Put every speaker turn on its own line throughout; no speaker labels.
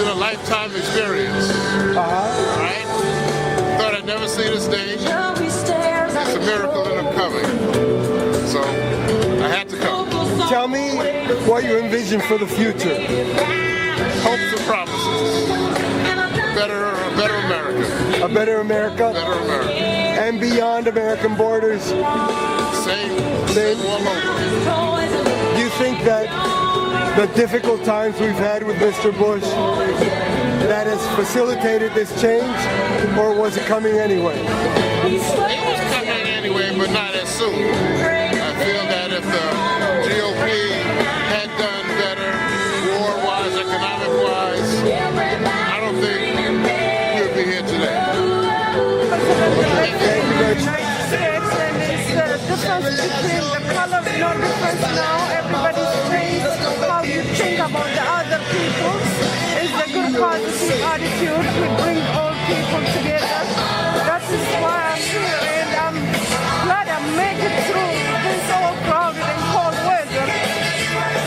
in a lifetime experience. Right? Thought I'd never see this day. It's a miracle that I'm coming. So I had to come.
Tell me what you envision for the future.
Hopes and promises. A better America.
A better America?
Better America.
And beyond American borders?
Same all over.
Do you think that the difficult times we've had with Mr. Bush, that has facilitated this change, or was it coming anyway?
It was coming anyway, but not as soon. I feel that if the GOP had done better, war-wise, economic-wise, I don't think we would be here today.
Difference between the colors, no difference now. Everybody's changed how you think about the other people. It's a good positive attitude. We bring all people together. That is why I'm here, and I'm glad I make it through this all crowded and cold weather.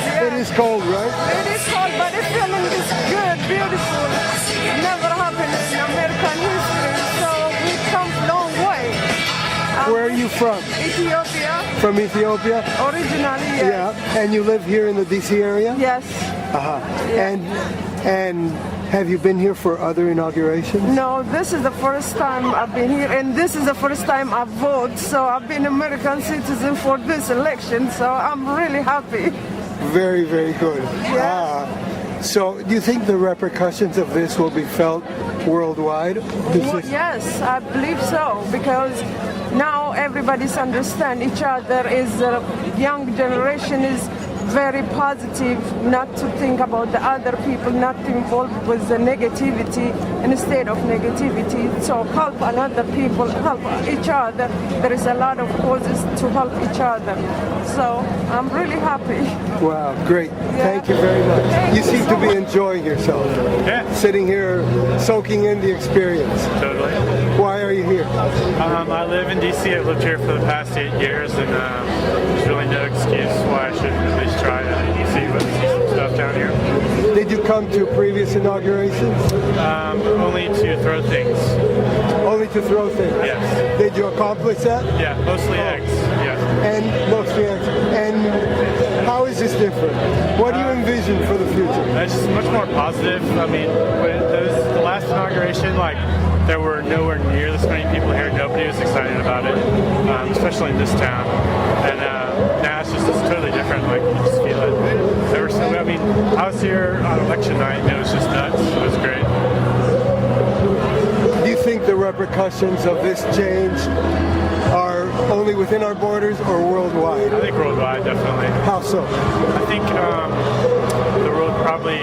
Yeah.
It is cold, right?
It is cold, but the feeling is good, beautiful. Never happened in American history, so we come a long way.
Where are you from?
Ethiopia.
From Ethiopia?
Originally, yes.
Yeah. And you live here in the DC area?
Yes.
Yeah. And have you been here for other inaugurations?
No, this is the first time I've been here, and this is the first time I vote. So I've been American citizen for this election, so I'm really happy.
Very, very good.
Yeah.
So do you think the repercussions of this will be felt worldwide?
Yes, I believe so, because now everybody's understand each other. Is the young generation is very positive, not to think about the other people, not to involve with the negativity instead of negativity. So help another people, help each other. There is a lot of causes to help each other. So I'm really happy.
Wow, great.
Yeah.
Thank you very much.
Thank
You seem
you
to
so
be
much.
enjoying yourself.
Yeah.
Sitting here, soaking in the experience.
Totally.
Why are you here?
I live in DC. I've lived here for the past 8 years, and there's really no excuse why I shouldn't at least try to see some stuff down here.
Did you come to previous inaugurations?
Only to throw things.
Only to throw things?
Yes.
Did you accomplish that?
Yeah, mostly eggs. Yes.
And mostly eggs. And how is this different? What do you envision for the future?
It's just much more positive. I mean, the last inauguration, there were nowhere near this many people here. Nobody was excited about it, especially in this town. And now it's totally different. You just feel it. I was here on election night, and it was just nuts. It was great.
Do you think the repercussions of this change are only within our borders or worldwide?
I think worldwide, definitely.
How so?
I think the world probably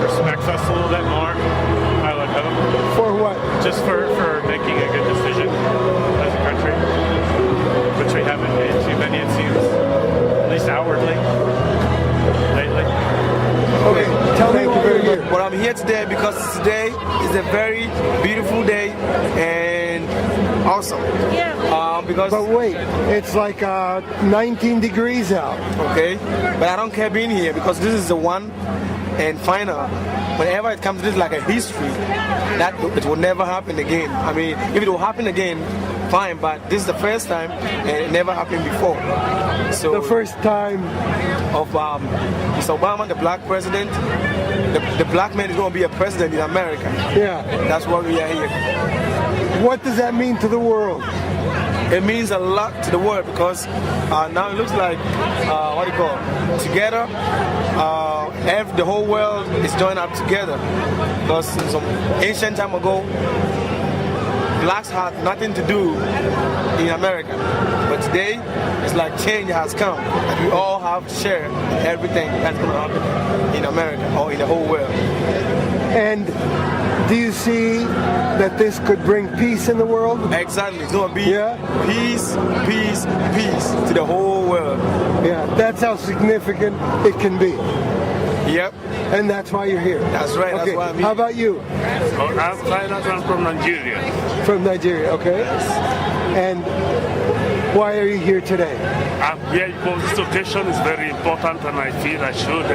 respects us a little bit more. I would hope.
For what?
Just for making a good decision as a country, which we haven't made too many, it seems, at least outwardly, lately.
Okay, tell me why you're here.
But I'm here today because today is a very beautiful day and awesome.
Yeah.
But wait, it's 19 degrees out.
Okay, but I don't care being here because this is the one and final. Whenever it comes to this like a history, that it will never happen again. I mean, if it will happen again, fine, but this is the first time and it never happened before. So
The first time
of Mr. Obama, the black president, the black man is going to be a president in America.
Yeah.
That's why we are here.
What does that mean to the world?
It means a lot to the world because now it looks like, together, the whole world is joined up together. Because some ancient time ago, blacks had nothing to do in America. But today, it's like change has come. And we all have to share everything that's going to happen in America or in the whole world.
And do you see that this could bring peace in the world?
Exactly. It's going to be peace, peace, peace to the whole world.
Yeah, that's how significant it can be.
Yep.
And that's why you're here.
That's right.
Okay.
That's why I'm here.
How about you?
I'm from Nigeria.
From Nigeria, okay. And why are you here today?
I'm here because this occasion is very important and I feel I should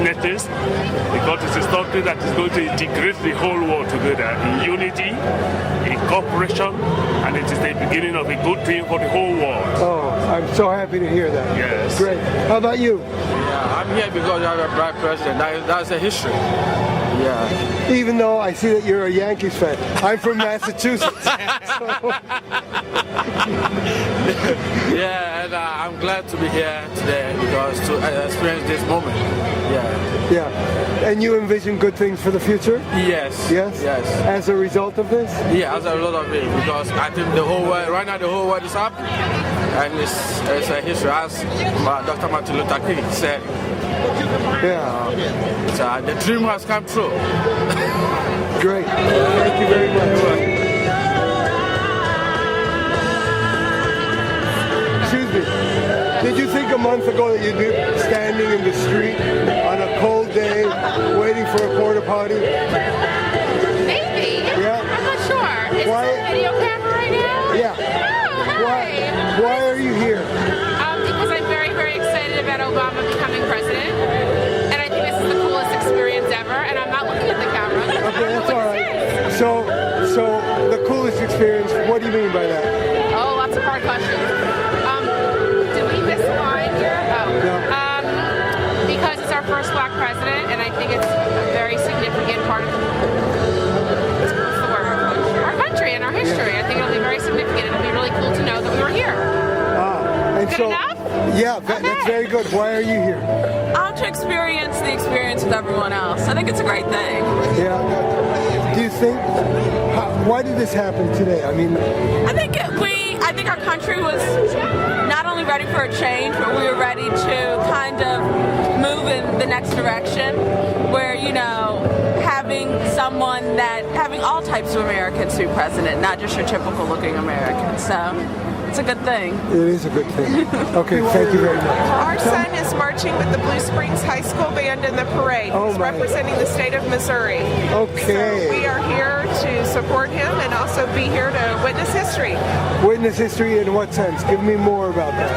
notice because country that is going to integrate the whole world together in unity, in cooperation, and it is the beginning of a good thing for the whole world.
Oh, I'm so happy to hear that.
Yes.
Great. How about you?
Yeah, I'm here because you have a black president. That's a history. Yeah.
Even though I see that you're a Yankees fan, I'm from Massachusetts.
Yeah, and I'm glad to be here today because to experience this moment. Yeah.
Yeah. And you envision good things for the future?
Yes.
Yes?
Yes.
As a result of this?
Yeah, as a result of it, because I think the whole world, right now the whole world is happy. And it's a history, as Dr. Martin Luther King said.
Yeah.
So the dream has come true.
Great. Thank you very much. Excuse me. Did you think a month ago that you'd be standing in the street on a cold day waiting for a porta potty?
Maybe.
Yeah.
I'm not sure. Is
Why-
this a video camera right now?
Yeah.
Oh, hi.
Why are you here?
Because I'm very, very excited about Obama becoming president. And I think this is the coolest experience ever. And I'm not looking at the camera.
Okay, that's all right. So the coolest experience, what do you mean by that?
Oh, lots of hard questions. Did we miss a line here? Oh.
No.
Because it's our first black president, and I think it's a very significant part of what's the word? Our country and our history. I think it'll be very significant. It'll be really cool to know that we were here.
And
Good
so,
enough?
yeah, that's very good. Why are you here?
To experience the experience with everyone else. I think it's a great thing.
Yeah. Do you think? Why did this happen today? I mean,
I think our country was not only ready for a change, but we were ready to kind of move in the next direction where, having all types of Americans be president, not just your typical looking American. So it's a good thing.
it is a good thing. Okay, thank you very much.
Our son is marching with the Blue Springs High School Band in the parade.
Oh,
He's
my.
representing the state of Missouri.
Okay.
So we are here to support him and also be here to witness history.
Witness history in what sense? Give me more about that.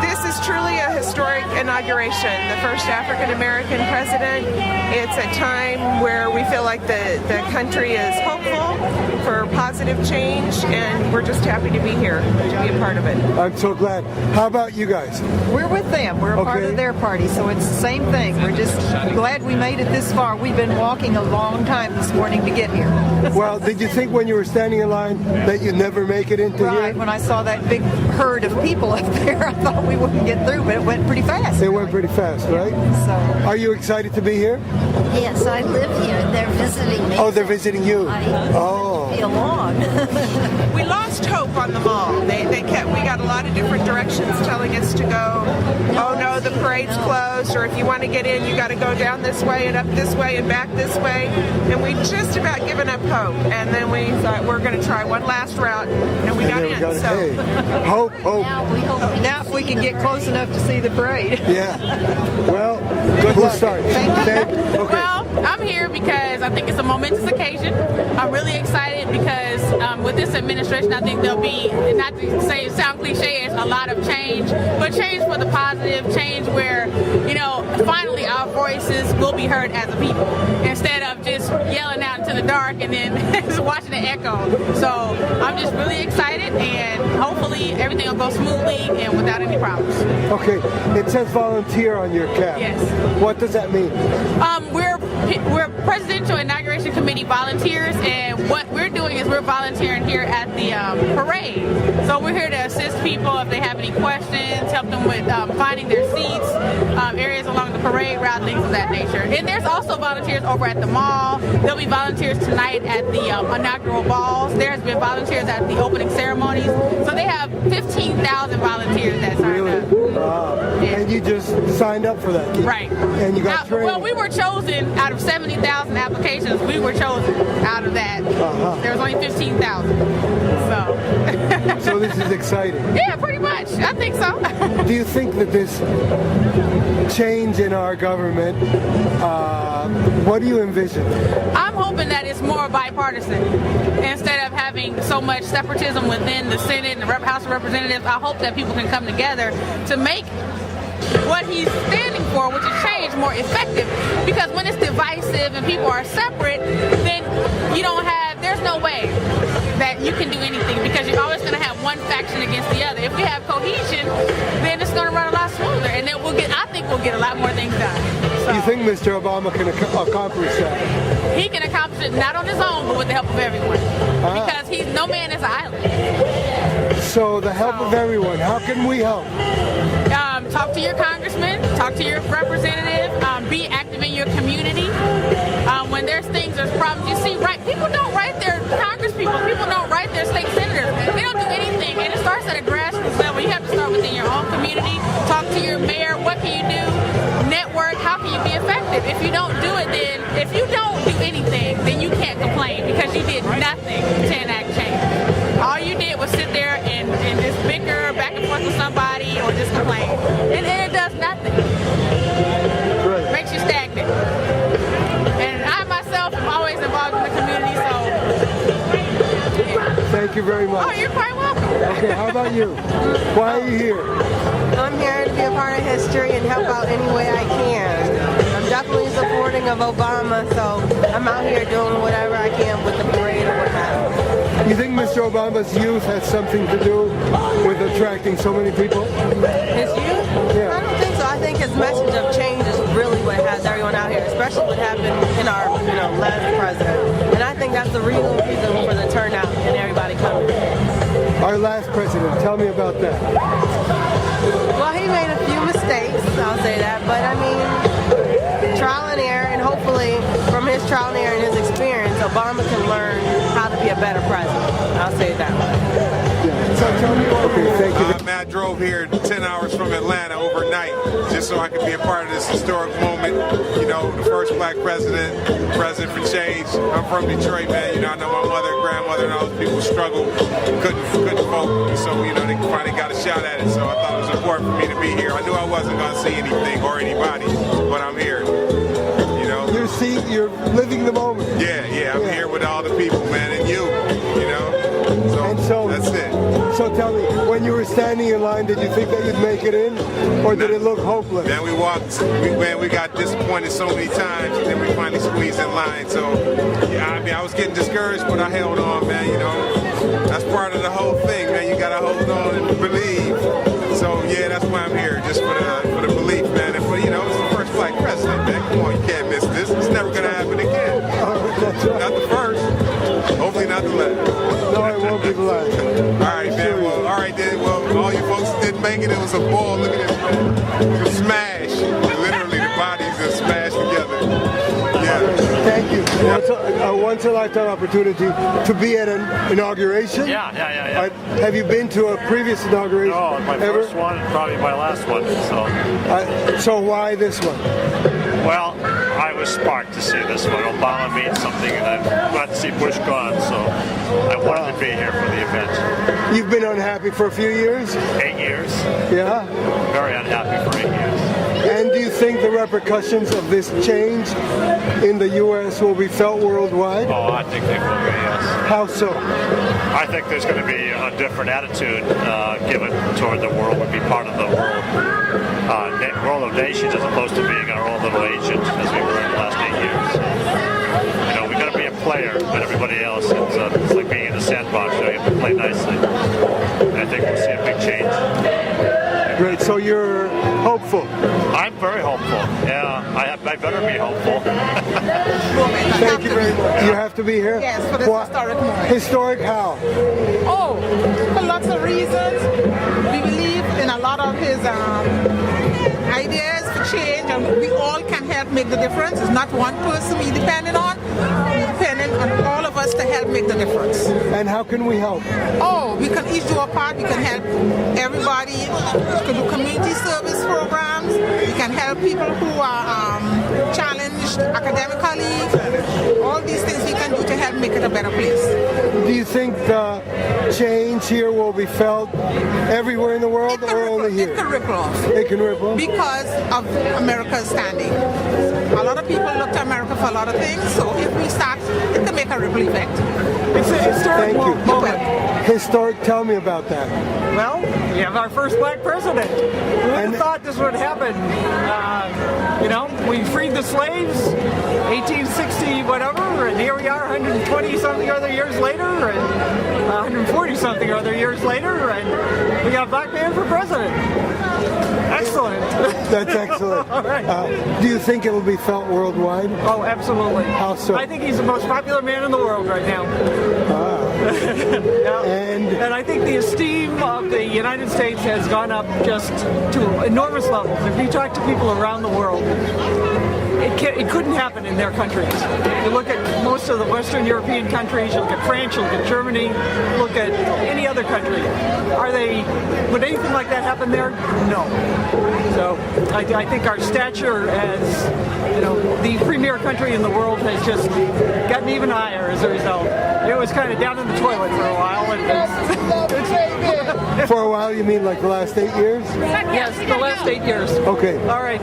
Well, this is truly a historic inauguration. The first African American president. It's a time where we feel like the country is hopeful for positive change, and we're just happy to be here, to be a part of it.
I'm so glad. How about you guys?
We're with them. We're a part
Okay.
of their party, so it's the same thing. We're just glad we made it this far. We've been walking a long time this morning to get here.
Well, did you think when you were standing in line that you'd never make it into
Right,
here?
when I saw that big herd of people up there, I thought we wouldn't get through, but it went pretty fast.
It went pretty fast, right?
So,
Are you excited to be here?
Yes, I live here. They're visiting me.
Oh, they're visiting you.
I be along.
We lost hope on the mall. We got a lot of different directions telling us to go, oh no, the parade's closed, or if you want to get in, you got to go down this way and up this way and back this way. And we just about given up hope. And then we thought we're going to try one last route, and we got in.
Hey, hope.
Now we hope
now if we can get close enough to see the parade.
Yeah. Well, good luck. Start. Okay.
Well, I'm here because I think it's a momentous occasion. I'm really excited because with this administration, I think there'll be, not to say sound cliche, it's a lot of change, but change for the positive, change where, finally our voices will be heard as a people instead of just yelling out into the dark and then just watching it echo. So I'm just really excited, and hopefully everything will go smoothly and without any problems.
Okay. It says volunteer on your cap.
Yes.
What does that mean?
We're Presidential Inauguration Committee volunteers, and what we're doing is we're volunteering here at the parade. So we're here to assist people if they have any questions, help them with finding their seats, areas along the parade route, things of that nature. And there's also volunteers over at the mall. There'll be volunteers tonight at the inaugural balls. There's been volunteers at the opening ceremonies. So they have 15,000 volunteers that signed up. Yeah.
And you just signed up for that.
Right.
And you got training.
Well, we were chosen out of 70,000 applications. We were chosen out of that. There was only 15,000. So.
So this is exciting.
Yeah, pretty much. I think so.
Do you think that this change in our government, what do you envision?
I'm hoping that it's more bipartisan. Instead of having so much separatism within the Senate and the House of Representatives, I hope that people can come together to make what he's standing for, which is change, change more effective. Because when it's divisive and people are separate, then there's no way that you can do anything, because you're always going to have one faction against the other. If we have cohesion, then it's going to run a lot smoother, and then I think we'll get a lot more things done. So,
you think Mr. Obama can accomplish that?
He can accomplish it not on his own, but with the help of everyone. Because no man is an island.
So the help of everyone. How can we help?
Talk to your congressman, talk to your representative, be active in your community. When there's problems, you see, people don't write their congresspeople, people don't write their state senators. They don't do anything, and it starts at a grassroots level. You have to start within your own community, talk to your mayor, what can you do, network, how can you be effective? If you don't do anything, then you can't complain, because you did nothing to enact change. All you did was sit there and just bicker back and forth with somebody or just complain. And it does nothing.
Right.
Makes you stagnant. And I myself am always involved in the community, so yeah.
Thank you very much.
Oh, you're quite welcome.
Okay, how about you? Why are you here?
I'm here to be a part of history and help out any way I can. I'm definitely supporting of Obama, so I'm out here doing whatever I can with the parade or what have you.
You think Mr. Obama's youth has something to do with attracting so many people?
His youth?
Yeah.
I don't think so. I think his message of change is really what has everyone out here, especially what happened in our last president. And I think that's the real reason for the turnout and everybody coming.
Our last president, tell me about that.
Well, he made a few mistakes, I'll say that, but I mean, trial and error, and hopefully from his trial and error and his experience, Obama can learn how to be a better president. I'll say it that way.
Yeah. So tell me, okay, thank you.
I drove here 10 hours from Atlanta overnight just so I could be a part of this historic moment. The first black president for change. I'm from Detroit, man. I know my mother and grandmother and all those people struggled, couldn't vote. So, they finally got a shot at it. So I thought it was important for me to be here. I knew I wasn't going to see anything or anybody, but I'm here.
You're living the moment.
Yeah, I'm here with all the people, man, and you. So that's it.
So tell me, when you were standing in line, did you think that you'd make it in, or did it look hopeless?
Man, we got disappointed so many times, and then we finally squeezed in line. So, I was getting discouraged, but I held on, man. That's part of the whole thing, man. You gotta hold on and believe. So, yeah, that's why I'm here, just for the belief, man, and for it's the first black president, man. Come on, you can't miss this. It's never gonna happen again.
That's right.
Not the first. Hopefully not the last.
No, it won't be the last.
All right, man. Well, all right then. Well, all you folks didn't make it. It was a ball. Look at this, man. It was smash. Literally, the bodies are smashed together. Yeah.
Thank you. Once a lifetime opportunity to be at an inauguration.
Yeah.
Have you been to a previous inauguration?
No, my first one, probably my last one.
So why this one?
Well, I was sparked to see this one. Obama means something, and I'm glad to see Bush gone, so I wanted to be here for the event.
You've been unhappy for a few years?
8 years.
Yeah?
Very unhappy for 8 years.
And do you think the repercussions of this change in the U.S. will be felt worldwide?
Oh, I think they will be, yes.
How so?
I think there's going to be a different attitude given toward the world. We'll be part of the world of nations as opposed to being our own little agent as we were in the last 8 years. We've got to be a player with everybody else. It's like being in the sandbox. You have to play nicely. And I think we'll see a big change.
Great. So you're hopeful?
I'm very hopeful. Yeah, I better be hopeful.
Thank you very much. You have to be here?
Yes, for this historic moment.
Historic how?
Oh, for lots of reasons. We believe in a lot of his ideas for change, and we all can help make the difference. It's not one person we depending on. We're depending on all of us to help make the difference.
And how can we help?
Oh, we can each do our part. We can help everybody. We can do community service programs. We can help people who are challenged academically. All these things we can do to help make it a better place.
Do you think the change here will be felt everywhere in the world or only here?
It can ripple off.
It can ripple off?
Because of America's standing. A lot of people look to America for a lot of things, so if we start, it can make a ripple effect.
It's a historic moment.
Historic, tell me about that.
Well, we have our first black president. Who would have thought this would happen? We freed the slaves, 1860 whatever, and here we are 120 something other years later, and 140 something other years later, and we got a black man for president. Excellent.
That's excellent.
All right.
Do you think it will be felt worldwide?
Oh, absolutely.
How so?
I think he's the most popular man in the world right now. Yeah. And I think the esteem of the United States has gone up just to enormous levels. If you talk to people around the world, it couldn't happen in their countries. You look at most of the Western European countries, you look at France, you look at Germany, look at any other country. Would anything like that happen there? No. So I think our stature as the premier country in the world has just gotten even higher as a result. It was kind of down in the toilet for a while.
For a while, you mean like the last 8 years?
Yes, the last 8 years.
Okay.
All right.